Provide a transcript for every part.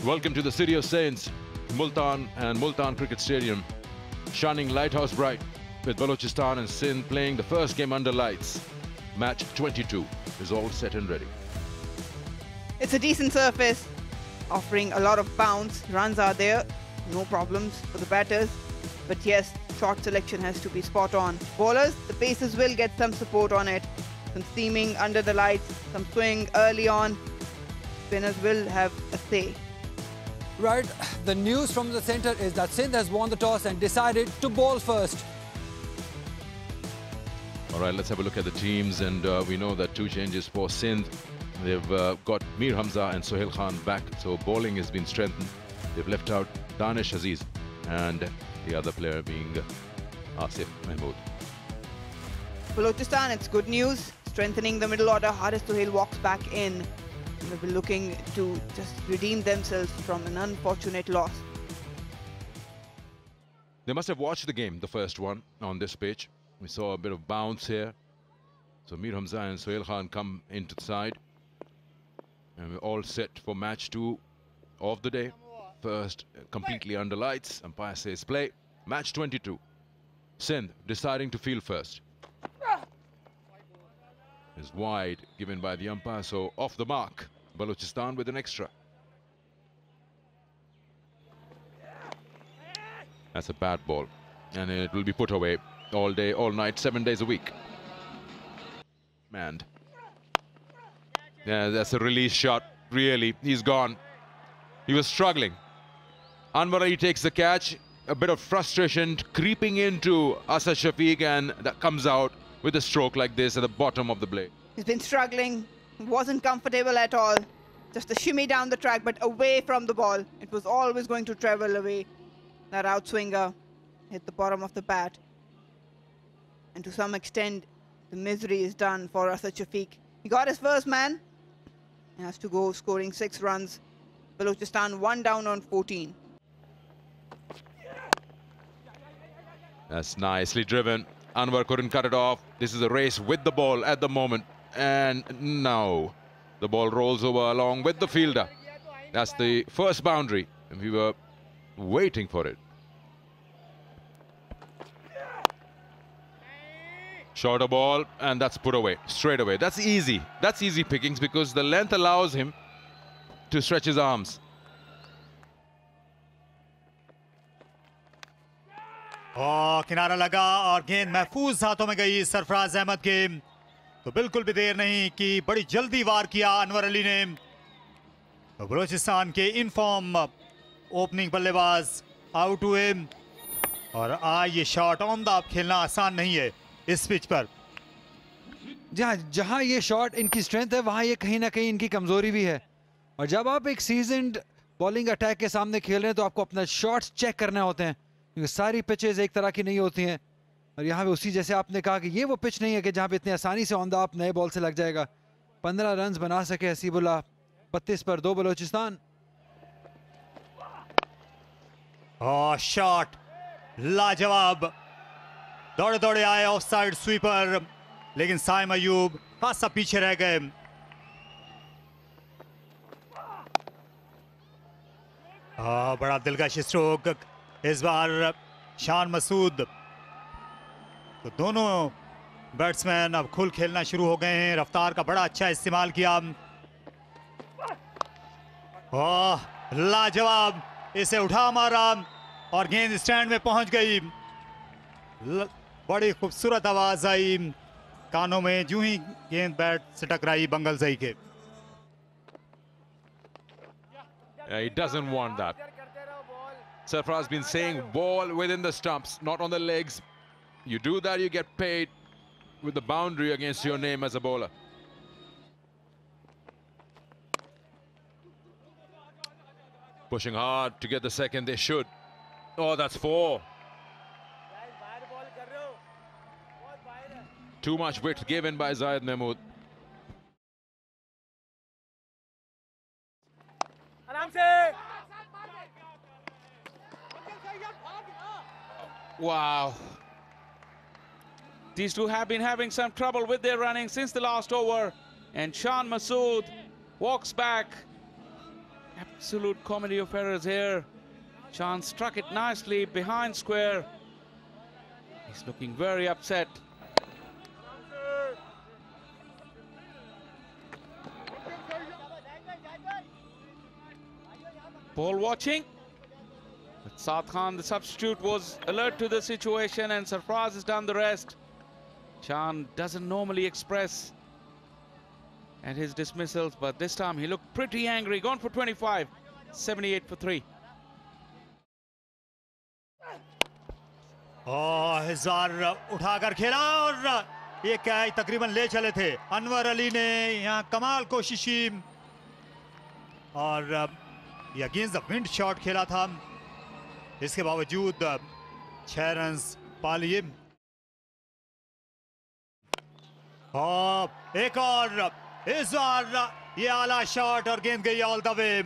Welcome to the city of saints, Multan and Multan Cricket Stadium, shining lighthouse bright with Balochistan and Sindh playing the first game under lights. Match 22 is all set and ready. It's a decent surface, offering a lot of bounce. Runs are there, no problems for the batters. But yes, shot selection has to be spot on. Bowlers, the paces will get some support on it. Some seaming under the lights, some swing early on. Spinners will have a say. Right, the news from the centre is that Sindh has won the toss and decided to bowl first. All right, let's have a look at the teams, and we know that two changes for Sindh. They've got Mir Hamza and Sohail Khan back, so bowling has been strengthened. They've left out Danish Aziz and the other player being Asif Mahmood. Balochistan, it's good news. Strengthening the middle order, Haris Sohail walks back in. They'll be looking to just redeem themselves from an unfortunate loss. They must have watched the game, the first one, on this pitch. We saw a bit of bounce here. So Mir Hamza and Sohail Khan come into the side. And we're all set for match 2 of the day. First, completely under lights. Umpire says play. Match 22. Sindh deciding to field first. Is wide, given by the umpire, so off the mark. Balochistan with an extra. That's a bad ball, and it will be put away all day, all night, 7 days a week. Manned. Yeah, that's a release shot. Really, he's gone. He was struggling. Anwar Ali takes the catch. A bit of frustration creeping into Asad Shafiq, and that comes out with a stroke like this at the bottom of the blade. He's been struggling, wasn't comfortable at all. Just a shimmy down the track, but away from the ball. It was always going to travel away. That outswinger hit the bottom of the bat. And to some extent, the misery is done for Asad Shafiq. He got his first man. He has to go scoring 6 runs. Balochistan 1 down on 14. That's nicely driven. Anwar couldn't cut it off. This is a race with the ball at the moment. And now the ball rolls over along with the fielder. That's the first boundary. And we were waiting for it. Shorter ball, and that's put away straight away. That's easy. That's easy pickings because the length allows him to stretch his arms. किनारा लगा और गेंद महफूज हाथों में गई सरफराज अहमद के। तो बिल्कुल भी देर नहीं की, बड़ी जल्दी वार किया अनवर अली ने। तो बलोचिस्तान के इनफॉर्म ओपनिंग बल्लेबाज आउट हुए और ये शॉट ऑन द ऑफ खेलना आसान नहीं है इस पिच पर। जहां ये शॉट इनकी स्ट्रेंथ है, वहां ये कहीं ना कहीं इनकी कमजोरी भी है। और जब आप एक सीजन्ड बॉलिंग अटैक के सामने खेल रहे हैं तो आपको अपना शॉट्स चेक करने होते हैं, क्योंकि सारी पिचेस एक तरह की नहीं होती हैं। और यहाँ पे उसी जैसे आपने कहा कि ये वो पिच नहीं है कि जहाँ पे इतनी आसानी से ऑन द ऑफ नए बॉल से लग जाएगा। 15 रन्स बना सके हसीबुल्लाह, 32 पर 2 बलोचिस्तान। शॉट लाजवाब, दौड़े दौड़े आए ऑफ साइड स्वीपर, लेकिन साइम अयूब खासा पीछे रह गए। बड़ा दिलकश स्ट्रोक इस बार शान मसूद। तो दोनों बैट्समैन अब खुल खेलना शुरू हो गए हैं, रफ्तार का बड़ा अच्छा इस्तेमाल किया। लाजवाब, इसे उठा मारा और गेंद स्टैंड में पहुंच गई। बड़ी खूबसूरत आवाज आई कानों में जूं ही गेंद बैट से टकराई बंगल सही के। He doesn't want that. Sarfaraz been saying ball within the stumps, not on the legs. You do that, you get paid with the boundary against your name as a bowler. Pushing hard to get the second, they should. Oh, that's 4. Too much width given by Zayed Mahmood. Wow. These two have been having some trouble with their running since the last over. And Shan Masood walks back Absolute comedy of errors here. Shan struck it nicely behind square. He's looking very upset. Ball watching. But Saad Khan, the substitute, was alert to the situation, and Sarfraz has done the rest. Shan doesn't normally express at his dismissals, but this time he looked pretty angry. Gone for 25, 78 for 3. इस बार उठाकर खेला और ये catch तकरीबन ले चले थे अनवर अली ने। यहाँ कमाल कोशिश की और ये अगेंस्ट द विंड शॉट खेला था, इसके बावजूद 6 रन्स पा लिए। एक और इस बार ये आला शॉट और गेंद गई all the way.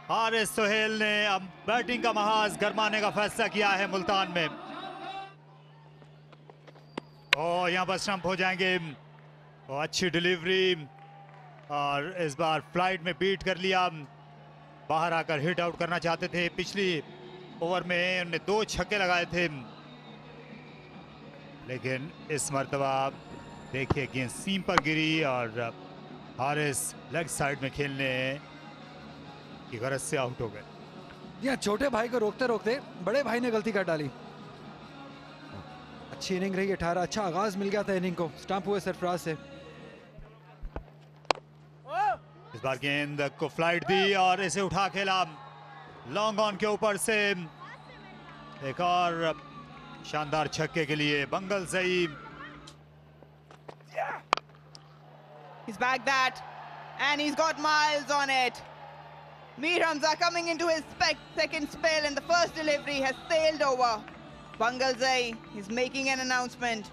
Haris Sohail ने अब बैटिंग का महाज गरमाने का फैसला किया है मुल्तान में। यहाँ पर स्टंप हो जाएंगे। अच्छी डिलीवरी और इस बार फ्लाइट में बीट कर लिया। बाहर आकर हिट आउट करना चाहते थे। पिछली ओवर में उन्होंने 2 छक्के लगाए थे, लेकिन इस मर्तबा देखिए गेंद सीम पर गिरी और हारिस लेग साइड में खेलने की गरज से आउट हो गए। यहाँ छोटे भाई को रोकते रोकते बड़े भाई ने गलती कर डाली। अच्छी इनिंग रही 18। अच्छा आगाज मिल गया था इनिंग को। स्टंप हुए सरफराज से। इस बार गेंद को फ्लाइट दी और इसे उठा खेला लॉन्ग ऑन के ऊपर से। एक और शानदार छक्के के लिए बंगल सही। He's back that, and he's got miles on it. Mir Hamza coming into his second spell, and the first delivery has sailed over. Bangalzai is making an announcement.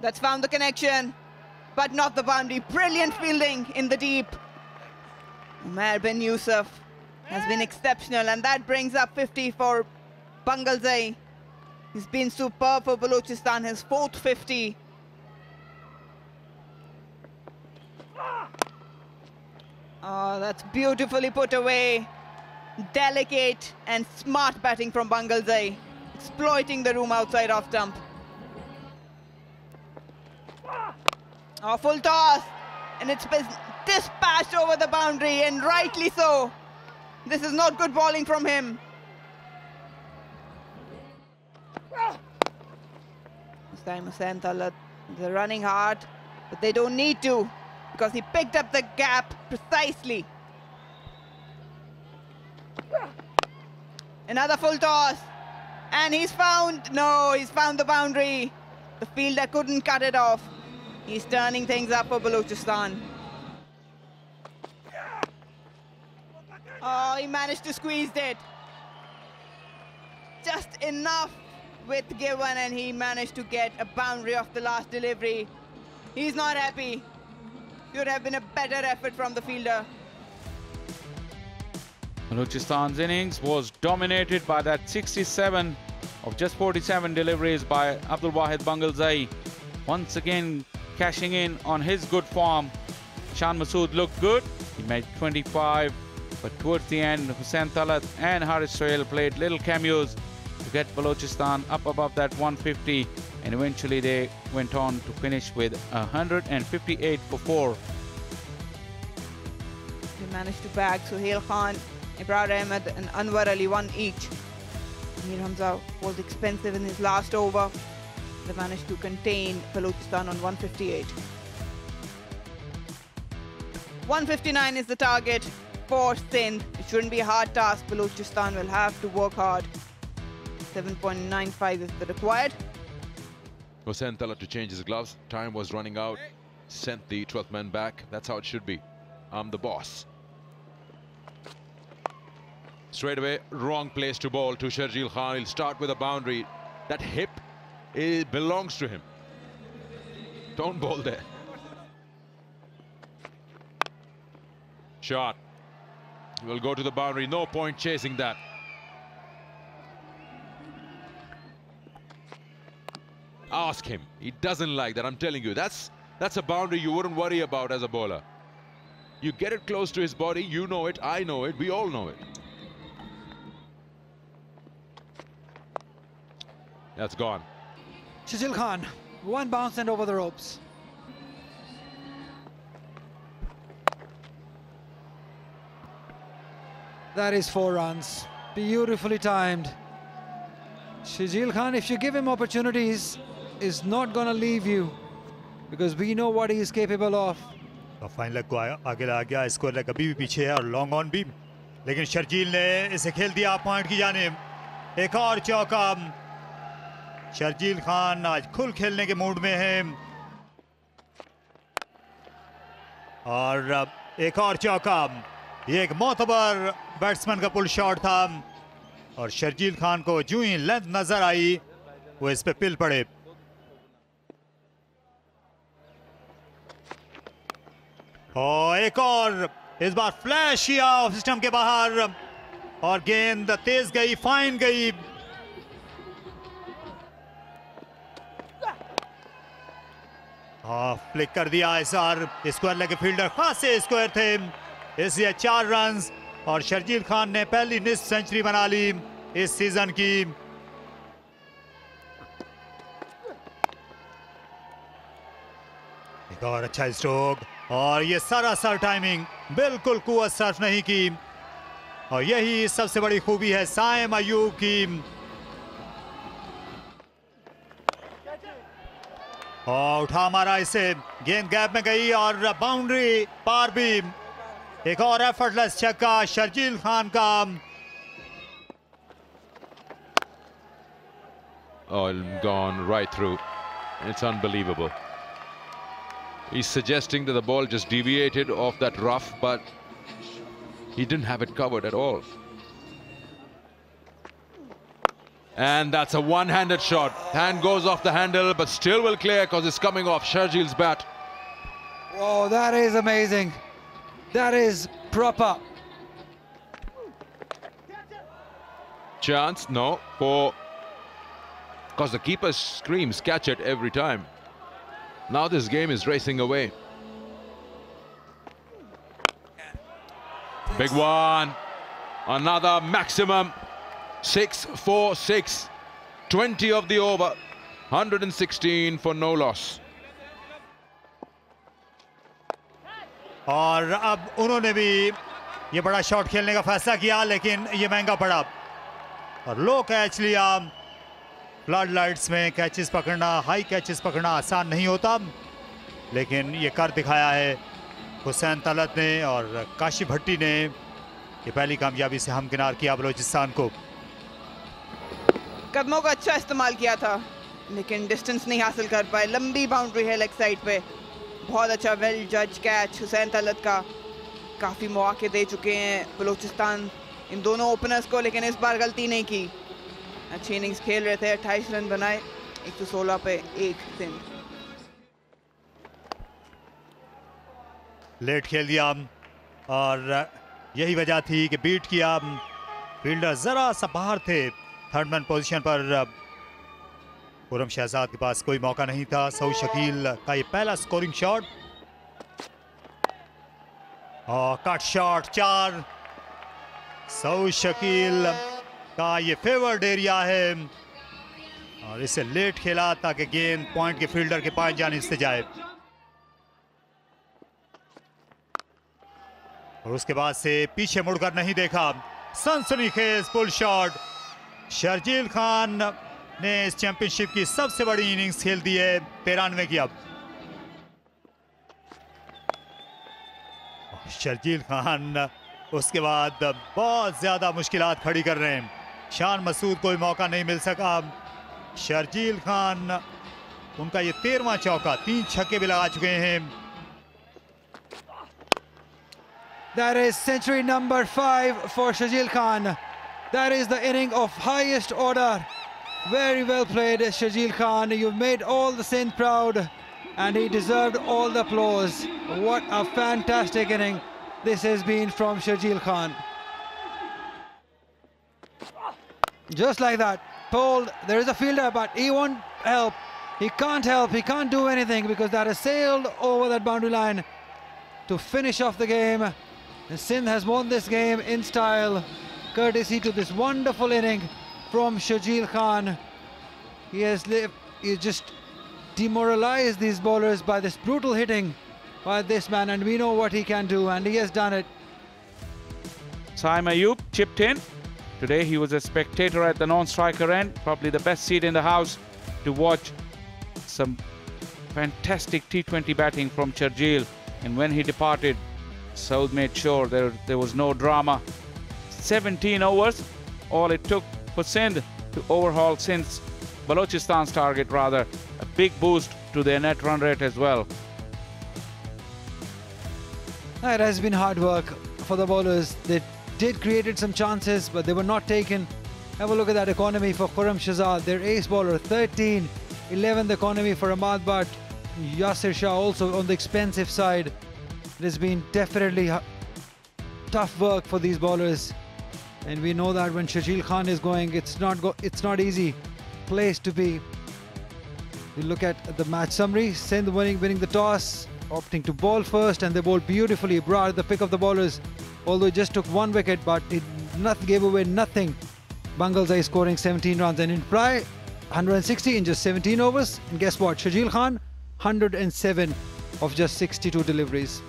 That's found the connection, but not the boundary. Brilliant fielding in the deep. Umair bin Yusuf has been exceptional, and that brings up 50 for Bangalzai. He's been superb for Balochistan, his 4th 50. Oh, that's beautifully put away. Delicate and smart batting from Bangalzai, exploiting the room outside off stump. Oh, full toss, and it's been dispatched over the boundary, and rightly so. This is not good bowling from him. This time Hussain Talat, they're running hard, but they don't need to, because he picked up the gap precisely. Another full toss, and he's found the boundary. The fielder couldn't cut it off. He's turning things up for Balochistan. Oh, he managed to squeeze it. Just enough width given, and he managed to get a boundary off the last delivery. He's not happy. Should have been a better effort from the fielder. Balochistan's innings was dominated by that 67 of just 47 deliveries by Abdul Wahid Bangalzai. Once again cashing in on his good form. Shan Masood looked good. He made 25, but towards the end, Hussain Talat and Haris Sohail played little cameos to get Balochistan up above that 150, and eventually they went on to finish with 158 for 4. They managed to bag Sohail Khan, Ibrar Ahmed and Anwar Ali, 1 each. Mir Hamza was expensive in his last over. They managed to contain Balochistan on 158. 159 is the target for Sindh. It shouldn't be a hard task. Balochistan will have to work hard. 7.95 is the required. Hussain Talat to change his gloves. Time was running out. Sent the 12th man back. That's how it should be. I'm the boss. Straight away, wrong place to bowl to Sharjeel Khan. He'll start with a boundary. That hip, it belongs to him. Don't bowl there. Shot. Will go to the boundary. No point chasing that. Ask him. He doesn't like that. I'm telling you. That's That's a boundary you wouldn't worry about as a bowler. You get it close to his body, you know it, I know it, we all know it. That's gone. Shahjil Khan, one bounce and over the ropes. That is 4 runs. Beautifully timed. Shahjil Khan, if you give him opportunities, is not going to leave you, because we know what he is capable of. Fine leg को आगे ला गया, score leg अभी भी पीछे है और long on भी, लेकिन शर्जील ने इसे खेल दिया पॉइंट की जानिब. एक और चौका. शर्जील खान आज खुल खेलने के मूड में है और एक और चौका. ये एक मोतबर बैट्समैन का पुल शॉट था और शर्जील खान को जो ही लेंथ नजर आई वो इस पे पिल पड़े. और एक और, इस बार फ्लैश किया ऑफ सिस्टम के बाहर और गेंद तेज गई, फाइन गई. फ्लिक कर दिया इस बार. स्क्वायर लेग फील्डर खासे स्क्वायर थे, इसलिए 4 रन और शर्जील खान ने पहली निस्फ सेंचुरी बना ली इस सीजन की. एक और अच्छा स्ट्रोक और ये सरासर टाइमिंग, बिल्कुल कुव्वत सर्फ नहीं की और यही सबसे बड़ी खूबी है साइम अयूब की. और उठा मारा इसे, गेंद गैप में गई और बाउंड्री पार भी. एक और एफर्टलेस छक्का शर्जील खान का. Oh, gone right through. It's unbelievable. He's suggesting that the ball just deviated off that rough, but he didn't have it covered at all. And that's a one-handed shot. Hand goes off the handle, but still will clear because it's coming off Sharjil's bat. Oh, that is amazing. That is proper. Chance? No. Because the keeper screams, catch it every time. Now this game is racing away. Big one. Another maximum. 6-4-6. 20 of the over. 116 for no loss. और अब उन्होंने भी ये बड़ा shot खेलने का फैसला किया, लेकिन ये महंगा पड़ा और लो कैच लिया. फ्लड लाइट्स में कैचेस पकड़ना, हाई कैचेस पकड़ना आसान नहीं होता, लेकिन ये कर दिखाया है हुसैन तलत ने और काशी भट्टी ने. ये पहली कामयाबी से हमकिनार किया बलोचिस्तान को. कदमों का अच्छा इस्तेमाल किया था, लेकिन डिस्टेंस नहीं हासिल कर पाए. लंबी बाउंड्री है लेग साइड पे. बहुत अच्छा वेल जज कैच हुसैन तलत का. काफ़ी मौके दे चुके हैं बलोचिस्तान इन दोनों ओपनर्स को, लेकिन इस बार गलती नहीं की. अच्छी इनिंग्स खेल रहे थे. 28 रन बनाए 116 पे 1 सिंध. लेट खेल दिया और यही वजह थी कि बीट किया. फील्डर जरा सा बाहर थे थर्ड मैन पोजीशन पर. खुरम शहजाद के पास कोई मौका नहीं था. सऊद शकील का ये पहला स्कोरिंग शॉट और कट शॉट 4. सऊद शकील का ये फेवर्ड एरिया है और इसे लेट खेला ताकि गेंद पॉइंट के फील्डर के पास जाने से जाए. और उसके बाद से पीछे मुड़कर नहीं देखा. सनसनीखेज पुल शॉट. शर्जील खान ने इस चैंपियनशिप की सबसे बड़ी इनिंग्स खेल दी है 93 की. अब शर्जील खान उसके बाद बहुत ज्यादा मुश्किलात खड़ी कर रहे हैं. शान मसूद कोई मौका नहीं मिल सका. शर्जील खान, उनका ये 13वां चौका, 3 छक्के भी लगा चुके हैं. That is century number 5 for Shahjil Khan. That is the inning of highest order. Very well played, Shahjil Khan. You've made all the Sindh proud and he deserved all the applause. What a fantastic inning this has been from Shahjil Khan. Just like that, pulled. There is a fielder, but he won't help. He can't help, he can't do anything because that has sailed over that boundary line to finish off the game. And Sindh has won this game in style, courtesy to this wonderful inning from Shajil Khan. He just demoralized these bowlers by this brutal hitting by this man, and we know what he can do, and he has done it. Saim Ayub chipped in. Today he was a spectator at the non-striker end, probably the best seat in the house to watch some fantastic T20 batting from Sharjeel. And when he departed, Saud made sure there was no drama. 17 overs, all it took for Sindh to overhaul Sindh's Balochistan's target rather. A big boost to their net run rate as well. It has been hard work for the bowlers. They did create some chances, but they were not taken. Have a look at that economy for Khurram Shahzad, their ace bowler, 13. 11th economy for Ahmad Bhatt. Yasir Shah also on the expensive side. It has been definitely tough work for these bowlers, and we know that when Shajil Khan is going, it's not easy place to be. You look at the match summary. Sindh winning the toss, opting to bowl first, and they bowled beautifully. Brar, the pick of the bowlers, although it just took 1 wicket, but it gave away nothing. Bangalzai scoring 17 runs, and in Pry 160 in just 17 overs. And guess what? Shajil Khan 107 of just 62 deliveries.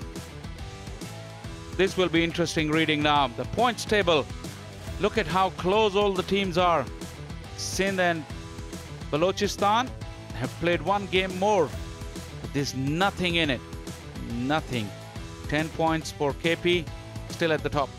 This will be interesting reading now. The points table. Look at how close all the teams are. Sindh and Balochistan have played 1 game more, but there's nothing in it. Nothing. 10 points for KP, still at the top.